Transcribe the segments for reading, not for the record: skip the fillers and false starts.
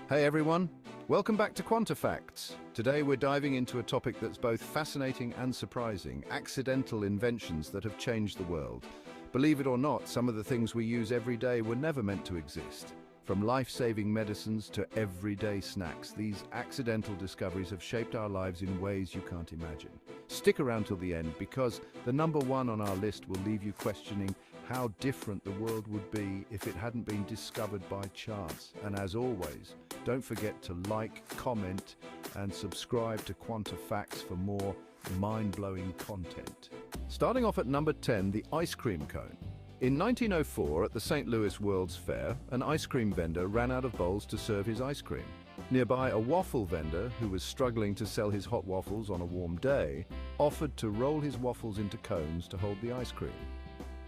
Hey everyone, welcome back to Quanta Facts. Today we're diving into a topic that's both fascinating and surprising, accidental inventions that have changed the world. Believe it or not, some of the things we use every day were never meant to exist. From life-saving medicines to everyday snacks, these accidental discoveries have shaped our lives in ways you can't imagine. Stick around till the end because the number one on our list will leave you questioning how different the world would be if it hadn't been discovered by chance. And as always, don't forget to like, comment, and subscribe to Quanta Facts for more mind-blowing content. Starting off at number 10, the ice cream cone. In 1904, at the St. Louis World's Fair, an ice cream vendor ran out of bowls to serve his ice cream. Nearby, a waffle vendor, who was struggling to sell his hot waffles on a warm day, offered to roll his waffles into cones to hold the ice cream.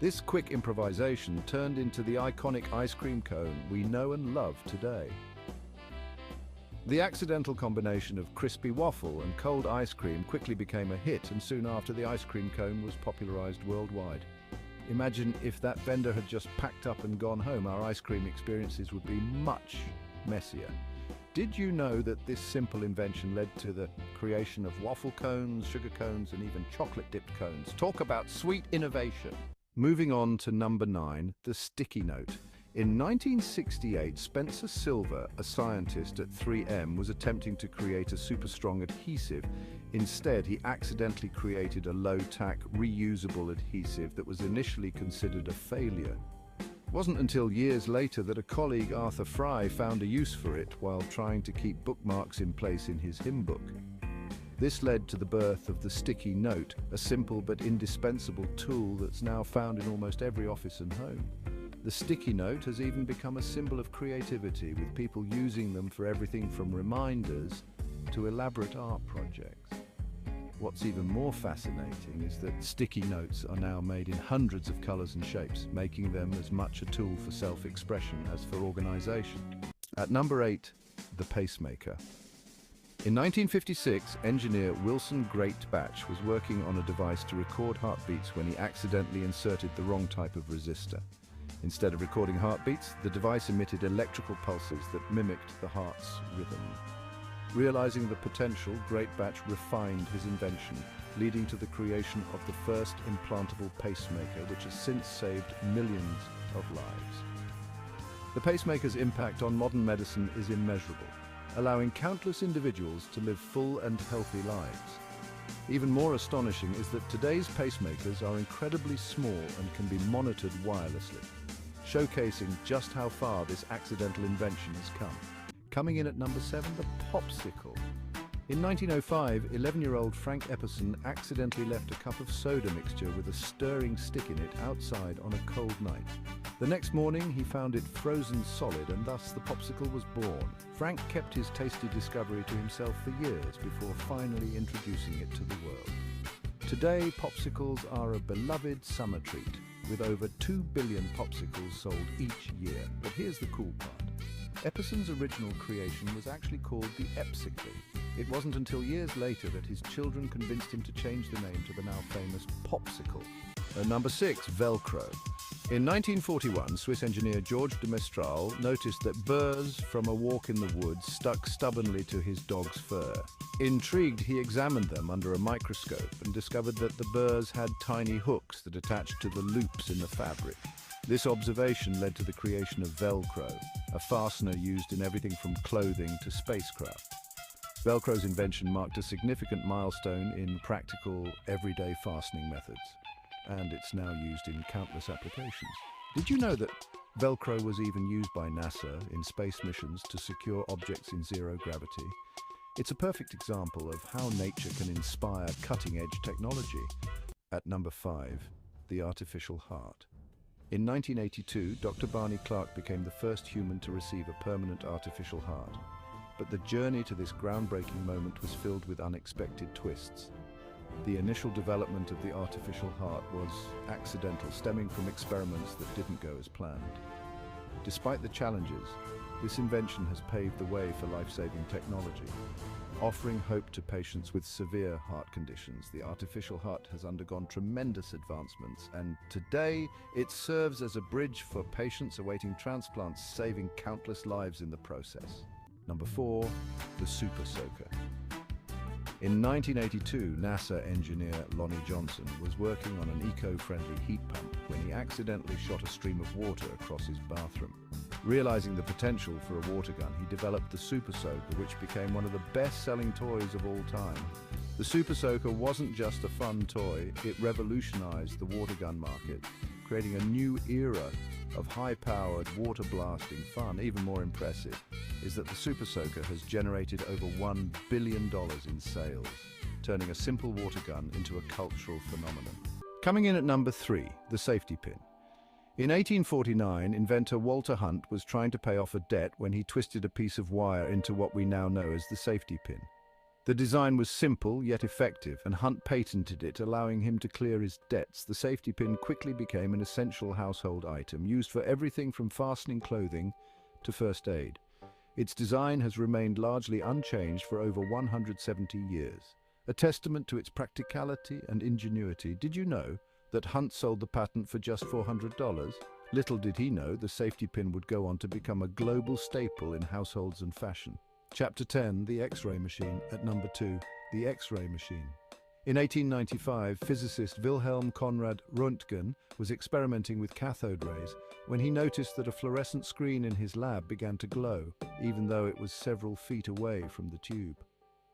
This quick improvisation turned into the iconic ice cream cone we know and love today. The accidental combination of crispy waffle and cold ice cream quickly became a hit, and soon after the ice cream cone was popularized worldwide. Imagine if that vendor had just packed up and gone home, our ice cream experiences would be much messier. Did you know that this simple invention led to the creation of waffle cones, sugar cones, and even chocolate-dipped cones? Talk about sweet innovation! Moving on to number 9, the sticky note. In 1968, Spencer Silver, a scientist at 3M, was attempting to create a super strong adhesive. Instead, he accidentally created a low-tack, reusable adhesive that was initially considered a failure. It wasn't until years later that a colleague, Arthur Fry, found a use for it while trying to keep bookmarks in place in his hymn book. This led to the birth of the sticky note, a simple but indispensable tool that's now found in almost every office and home. The sticky note has even become a symbol of creativity, with people using them for everything from reminders to elaborate art projects. What's even more fascinating is that sticky notes are now made in hundreds of colors and shapes, making them as much a tool for self-expression as for organization. At number 8, the pacemaker. In 1956, engineer Wilson Greatbatch was working on a device to record heartbeats when he accidentally inserted the wrong type of resistor. Instead of recording heartbeats, the device emitted electrical pulses that mimicked the heart's rhythm. Realizing the potential, Greatbatch refined his invention, leading to the creation of the first implantable pacemaker, which has since saved millions of lives. The pacemaker's impact on modern medicine is immeasurable, allowing countless individuals to live full and healthy lives. Even more astonishing is that today's pacemakers are incredibly small and can be monitored wirelessly, showcasing just how far this accidental invention has come. Coming in at number 7, the popsicle. In 1905, 11-year-old Frank Epperson accidentally left a cup of soda mixture with a stirring stick in it outside on a cold night. The next morning, he found it frozen solid, and thus the popsicle was born. Frank kept his tasty discovery to himself for years before finally introducing it to the world. Today, popsicles are a beloved summer treat, with over 2 billion popsicles sold each year. But here's the cool part. Epperson's original creation was actually called the Epsicle. It wasn't until years later that his children convinced him to change the name to the now famous Popsicle. At number 6, Velcro. In 1941, Swiss engineer Georges de Mestral noticed that burrs from a walk in the woods stuck stubbornly to his dog's fur. Intrigued, he examined them under a microscope and discovered that the burrs had tiny hooks that attached to the loops in the fabric. This observation led to the creation of Velcro, a fastener used in everything from clothing to spacecraft. Velcro's invention marked a significant milestone in practical, everyday fastening methods, and it's now used in countless applications. Did you know that Velcro was even used by NASA in space missions to secure objects in zero gravity? It's a perfect example of how nature can inspire cutting-edge technology. At number 5, the artificial heart. In 1982, Dr. Barney Clark became the first human to receive a permanent artificial heart. But the journey to this groundbreaking moment was filled with unexpected twists. The initial development of the artificial heart was accidental, stemming from experiments that didn't go as planned. Despite the challenges, this invention has paved the way for life-saving technology. Offering hope to patients with severe heart conditions, the artificial heart has undergone tremendous advancements, and today it serves as a bridge for patients awaiting transplants, saving countless lives in the process. Number 4, the Super Soaker. In 1982, NASA engineer Lonnie Johnson was working on an eco-friendly heat pump when he accidentally shot a stream of water across his bathroom. Realizing the potential for a water gun, he developed the Super Soaker, which became one of the best-selling toys of all time. The Super Soaker wasn't just a fun toy, it revolutionized the water gun market, creating a new era of high-powered water blasting fun. Even more impressive is that the Super Soaker has generated over $1 billion in sales, turning a simple water gun into a cultural phenomenon. Coming in at number 3, the safety pin. In 1849, inventor Walter Hunt was trying to pay off a debt when he twisted a piece of wire into what we now know as the safety pin. The design was simple yet effective, and Hunt patented it, allowing him to clear his debts. The safety pin quickly became an essential household item, used for everything from fastening clothing to first aid. Its design has remained largely unchanged for over 170 years, a testament to its practicality and ingenuity. Did you know that Hunt sold the patent for just $400? Little did he know the safety pin would go on to become a global staple in households and fashion. Chapter 10, the X-ray machine. At number 2, the X-ray machine. In 1895, physicist Wilhelm Conrad Röntgen was experimenting with cathode rays when he noticed that a fluorescent screen in his lab began to glow, even though it was several feet away from the tube.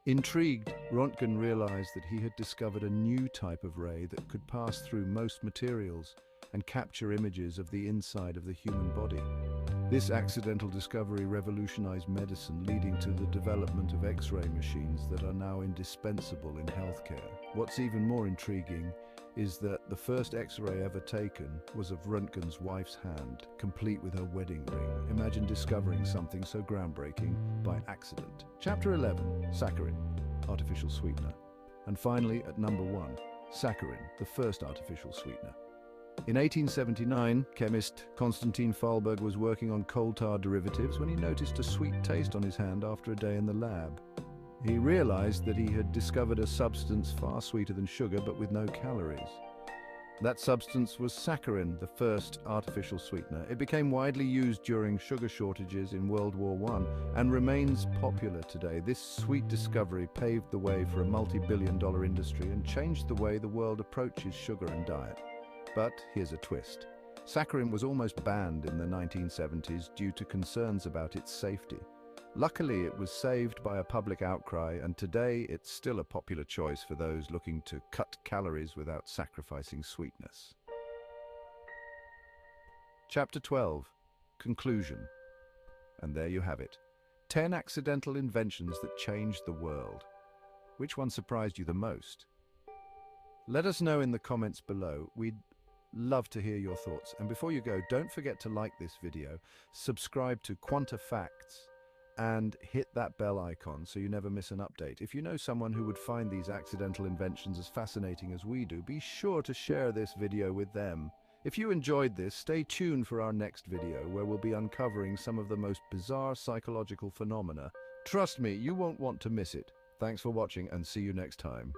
Intrigued, Röntgen realized that he had discovered a new type of ray that could pass through most materials and capture images of the inside of the human body. This accidental discovery revolutionized medicine, leading to the development of X-ray machines that are now indispensable in healthcare. What's even more intriguing is that the first X-ray ever taken was of Röntgen's wife's hand, complete with her wedding ring. Imagine discovering something so groundbreaking by accident. Chapter 11, saccharin, artificial sweetener. And finally, at number 1, saccharin, the first artificial sweetener. In 1879, chemist Konstantin Fahlberg was working on coal tar derivatives when he noticed a sweet taste on his hand after a day in the lab. He realized that he had discovered a substance far sweeter than sugar, but with no calories. That substance was saccharin, the first artificial sweetener. It became widely used during sugar shortages in World War I and remains popular today. This sweet discovery paved the way for a multi-billion-dollar industry and changed the way the world approaches sugar and diet. But here's a twist. Saccharin was almost banned in the 1970s due to concerns about its safety. Luckily, it was saved by a public outcry, and today it's still a popular choice for those looking to cut calories without sacrificing sweetness. Chapter 12, Conclusion. And there you have it. 10 accidental inventions that changed the world. Which one surprised you the most? Let us know in the comments below. We'd love to hear your thoughts. And before you go, don't forget to like this video, subscribe to Quanta Facts, and hit that bell icon so you never miss an update. If you know someone who would find these accidental inventions as fascinating as we do, be sure to share this video with them. If you enjoyed this, stay tuned for our next video where we'll be uncovering some of the most bizarre psychological phenomena. Trust me, you won't want to miss it. Thanks for watching and see you next time.